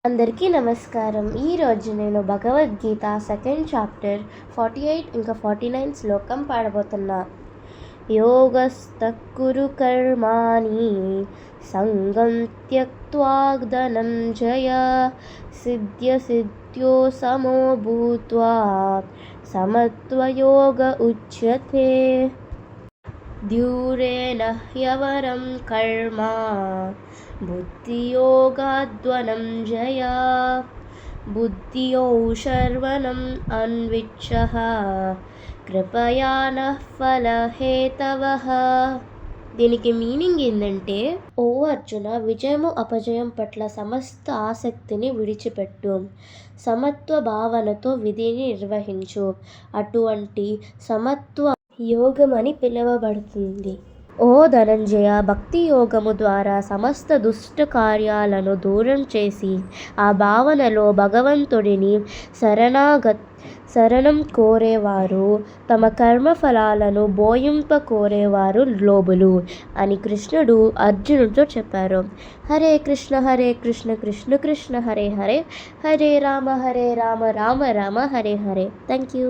అందరికీ నమస్కారం. ఈరోజు నేను భగవద్గీత సెకండ్ చాప్టర్ 48 ఇంకా 49 శ్లోకం పాడబోతున్నా. యోగస్థః కురు కర్మాణి సంగం త్యక్త్వా ధనంజయ సిద్ధ్యో సమో భూత్వా సమత్వయోగ ఉచ్యతే. ద్యూరేణ హ్యవరం కర్మ బుద్ధియోగాద్వనంజయ బుద్ధియో శర్వణం అన్విచ్చః కృపయా నః ఫలహేతవః. దీనికి మీనింగ్ ఏంటంటే, ఓ అర్జున, విజయము అపజయం పట్ల సమస్త ఆసక్తిని విడిచిపెట్టు, సమత్వ భావనతో విధిని నిర్వహించు. అటువంటి సమత్వ యోగమని పిలువబడుతుంది. ఓ ధనంజయ, భక్తి యోగము ద్వారా సమస్త దుష్ట కార్యాలను దూరం చేసి ఆ భావనలో భగవంతుడిని శరణం కోరేవారు తమ కర్మఫలాలను బోయింప కోరేవారు లోబులు అని కృష్ణుడు అర్జునుడితో చెప్పారు. హరే కృష్ణ కృష్ణ కృష్ణ హరే హరే, హరే రామ రామ రామ హరే హరే. Thank you.